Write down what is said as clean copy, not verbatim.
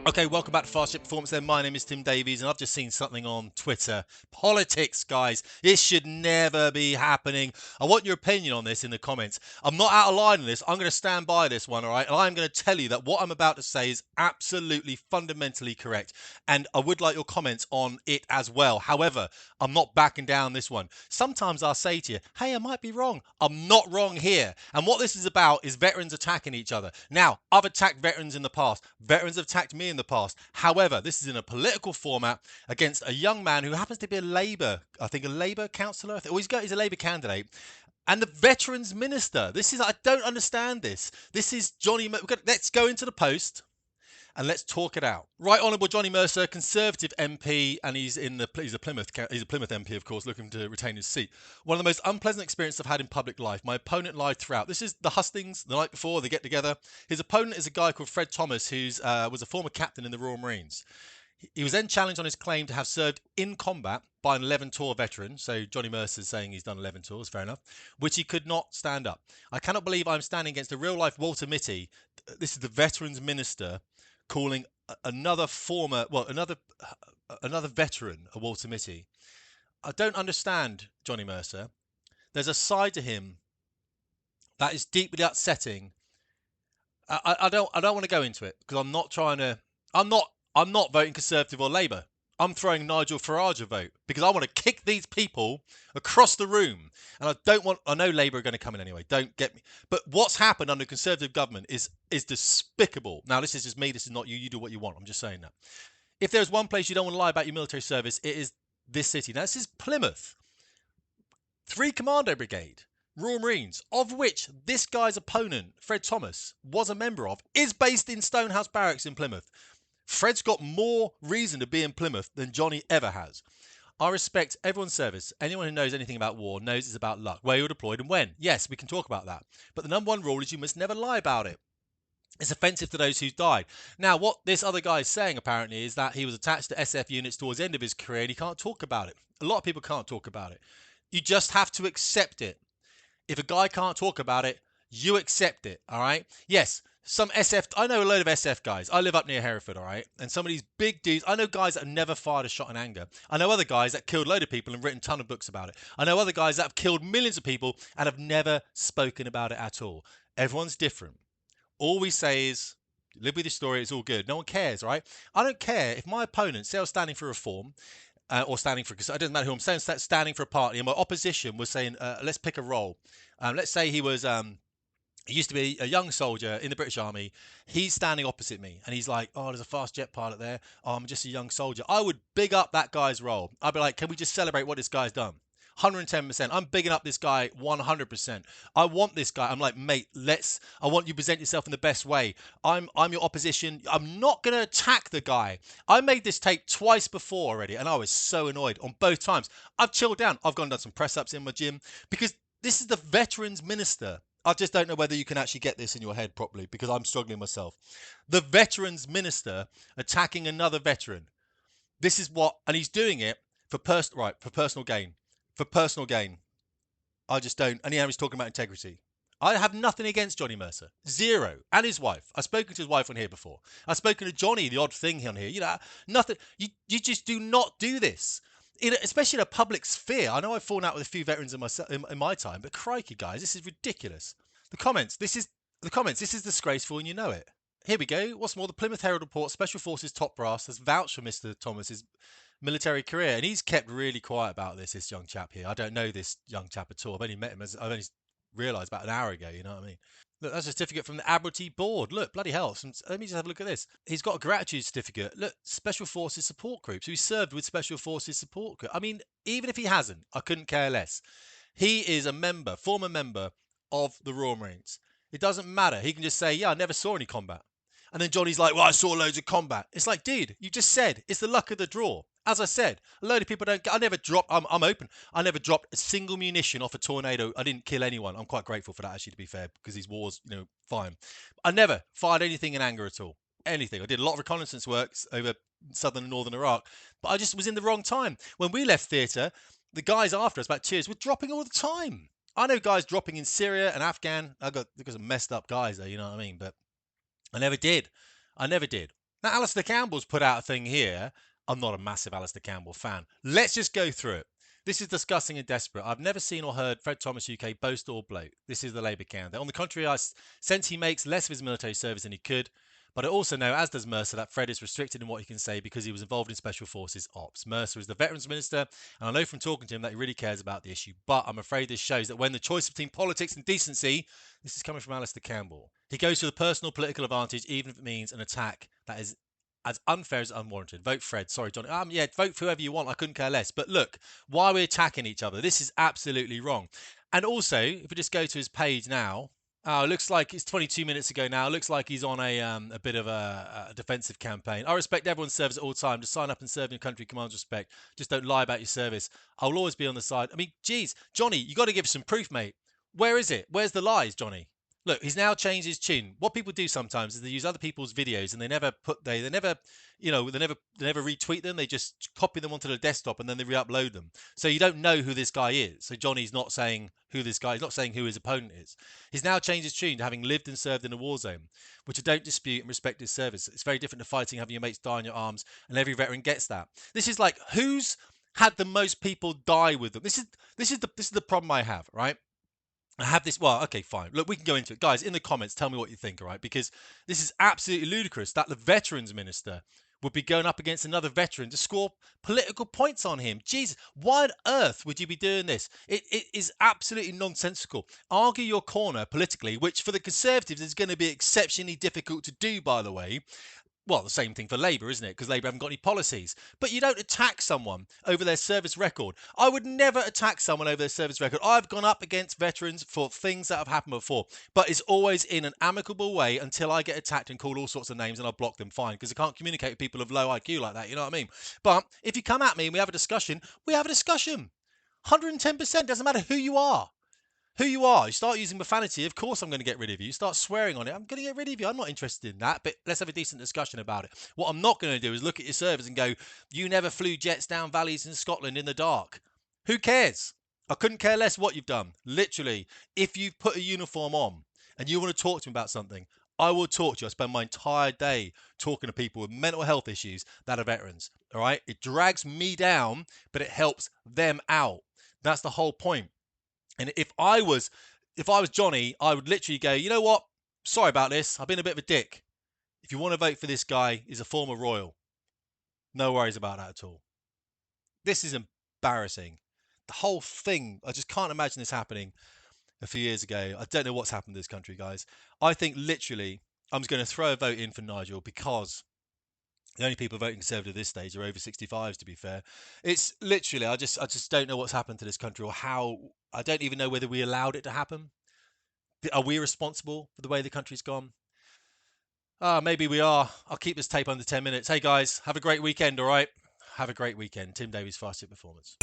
Okay, welcome back to Fast Jet Performance then. My name is Tim Davies and I've just seen something on Twitter. Politics, guys. This should never be happening. I want your opinion on this in the comments. I'm not out of line on this. I'm going to stand by this one, all right? And I'm going to tell you that what I'm about to say is absolutely fundamentally correct. And I would like your comments on it as well. However, I'm not backing down this one. Sometimes I'll say to you, hey, I might be wrong. I'm not wrong here. And what this is about is veterans attacking each other. Now, I've attacked veterans in the past. Veterans have attacked me in the past. However, this is in a political format against a young man who happens to be a Labour, I think a Labour councillor. He's a Labour candidate. And the veterans minister. I don't understand this. This is Johnny. Let's go into the post and let's talk it out. Right Honourable Johnny Mercer, Conservative MP, and he's a Plymouth MP, of course, looking to retain his seat. One of the most unpleasant experiences I've had in public life. My opponent lied throughout. This is the hustings the night before, they get together. His opponent is a guy called Fred Thomas, who was a former captain in the Royal Marines. He was then challenged on his claim to have served in combat by an 11-tour veteran. So Johnny Mercer's saying he's done 11 tours, fair enough, which he could not stand up. I cannot believe I'm standing against a real-life Walter Mitty. This is the veterans minister calling another veteran a Walter Mitty. I don't understand Johnny Mercer. There's a side to him that is deeply upsetting. I don't want to go into it because I'm not voting Conservative or Labour. I'm throwing Nigel Farage a vote because I want to kick these people across the room. And I know Labour are going to come in anyway. Don't get me. But what's happened under Conservative government is despicable. Now, this is just me. This is not you. You do what you want. I'm just saying that. If there's one place you don't want to lie about your military service, it is this city. Now, this is Plymouth. 3 Commando Brigade. Royal Marines, of which this guy's opponent, Fred Thomas, was a member of, is based in Stonehouse Barracks in Plymouth. Fred's got more reason to be in Plymouth than Johnny ever has. I respect everyone's service. Anyone who knows anything about war knows it's about luck, where you're deployed and when. Yes, we can talk about that. But the number one rule is you must never lie about it. It's offensive to those who died. Now, what this other guy is saying, apparently, is that he was attached to SF units towards the end of his career and he can't talk about it. A lot of people can't talk about it. You just have to accept it. If a guy can't talk about it, you accept it, all right? Yes, some SF, I know a load of SF guys. I live up near Hereford, all right? And some of these big dudes, I know guys that have never fired a shot in anger. I know other guys that killed a load of people and written a ton of books about it. I know other guys that have killed millions of people and have never spoken about it at all. Everyone's different. All we say is, live with your story, it's all good. No one cares, right? I don't care if my opponent, say I was standing for reform, or standing for, because it doesn't matter who I'm saying, standing for a party, and my opposition was saying, let's pick a role. Let's say he used to be a young soldier in the British Army. He's standing opposite me and he's like, oh, there's a fast jet pilot there. Oh, I'm just a young soldier. I would big up that guy's role. I'd be like, can we just celebrate what this guy's done? 110%. I'm bigging up this guy 100%. I want this guy. I'm like, mate, I want you to present yourself in the best way. I'm your opposition. I'm not going to attack the guy. I made this take twice before already and I was so annoyed on both times. I've chilled down. I've gone and done some press ups in my gym because this is the veterans minister. I just don't know whether you can actually get this in your head properly because I'm struggling myself. The veterans minister attacking another veteran. This is what, and he's doing it for personal gain. For personal gain. I just don't. And he's talking about integrity. I have nothing against Johnny Mercer. Zero. And his wife. I've spoken to his wife on here before. I've spoken to Johnny, the odd thing on here. You know, nothing. You just do not do this. Especially in a public sphere. I know I've fallen out with a few veterans in my time, but crikey, guys, this is ridiculous. The comments. This is disgraceful, and you know it. Here we go. What's more, the Plymouth Herald report, Special Forces top brass has vouched for Mr. Thomas's military career, and he's kept really quiet about this young chap here. I don't know this young chap at all. I've only met him I've only realised about an hour ago. You know what I mean? Look, that's a certificate from the Admiralty Board. Look, bloody hell. Let me just have a look at this. He's got a gratitude certificate. Look, Special Forces Support Group. So he served with Special Forces Support Group. I mean, even if he hasn't, I couldn't care less. He is a former member of the Royal Marines. It doesn't matter. He can just say, yeah, I never saw any combat. And then Johnny's like, well, I saw loads of combat. It's like, dude, you just said it's the luck of the draw. As I said, a load of people don't. I never dropped. I'm open. I never dropped a single munition off a tornado. I didn't kill anyone. I'm quite grateful for that, actually, to be fair, because these wars, fine. I never fired anything in anger at all. Anything. I did a lot of reconnaissance works over southern and northern Iraq, but I just was in the wrong time. When we left theatre, the guys after us, about 2 years, were dropping all the time. I know guys dropping in Syria and Afghan. Because of messed up guys, though. You know what I mean? But I never did. Now, Alistair Campbell's put out a thing here. I'm not a massive Alistair Campbell fan. Let's just go through it. This is disgusting and desperate. I've never seen or heard Fred Thomas UK boast or bloat. This is the Labour candidate. On the contrary, I sense he makes less of his military service than he could. But I also know, as does Mercer, that Fred is restricted in what he can say because he was involved in Special Forces ops. Mercer is the Veterans Minister, and I know from talking to him that he really cares about the issue. But I'm afraid this shows that when the choice between politics and decency, this is coming from Alistair Campbell. He goes for the personal political advantage, even if it means an attack that is as unfair as unwarranted. Vote Fred. Sorry, Johnny. Yeah, vote for whoever you want. I couldn't care less. But look, why are we attacking each other? This is absolutely wrong. And also, if we just go to his page now, oh, it looks like it's 22 minutes ago now. It looks like he's on a bit of a defensive campaign. I respect everyone's service at all time. Just sign up and serve your country commands respect. Just don't lie about your service. I'll always be on the side. I mean, geez, Johnny, you got to give some proof, mate. Where is it? Where's the lies, Johnny? Look, he's now changed his tune. What people do sometimes is they use other people's videos and they never retweet them. They just copy them onto the desktop and then they re-upload them. So you don't know who this guy is. So Johnny's not saying who this guy is, not saying who his opponent is. He's now changed his tune to having lived and served in a war zone, which I don't dispute and respect his service. It's very different to fighting, having your mates die in your arms, and every veteran gets that. This is like who's had the most people die with them. This is the problem I have, right? I have this. Well, okay, fine. Look, we can go into it. Guys, in the comments, tell me what you think, all right? Because this is absolutely ludicrous that the veterans minister would be going up against another veteran to score political points on him. Jesus, why on earth would you be doing this? It is absolutely nonsensical. Argue your corner politically, which for the Conservatives is going to be exceptionally difficult to do, by the way. Well, the same thing for Labour, isn't it? Because Labour haven't got any policies. But you don't attack someone over their service record. I would never attack someone over their service record. I've gone up against veterans for things that have happened before. But it's always in an amicable way until I get attacked and called all sorts of names and I block them, fine. Because I can't communicate with people of low IQ like that, you know what I mean? But if you come at me and we have a discussion, we have a discussion. 110%, doesn't matter who you are. Who you are. You start using profanity, of course I'm going to get rid of you. You start swearing on it, I'm going to get rid of you. I'm not interested in that, but let's have a decent discussion about it. What I'm not going to do is look at your service and go, you never flew jets down valleys in Scotland in the dark. Who cares? I couldn't care less what you've done. Literally, if you've put a uniform on and you want to talk to me about something, I will talk to you. I spend my entire day talking to people with mental health issues that are veterans. All right? It drags me down, but it helps them out. That's the whole point. And if I was Johnny, I would literally go, you know what? Sorry about this. I've been a bit of a dick. If you want to vote for this guy, he's a former royal. No worries about that at all. This is embarrassing. The whole thing, I just can't imagine this happening a few years ago. I don't know what's happened to this country, guys. I think literally I'm just going to throw a vote in for Nigel because the only people voting Conservative at this stage are over 65s, to be fair. It's literally, I just don't know what's happened to this country or how. I don't even know whether we allowed it to happen. Are we responsible for the way the country's gone? Maybe we are. I'll keep this tape under 10 minutes. Hey, guys, have a great weekend, all right? Have a great weekend. Tim Davies, Fast Hit Performance.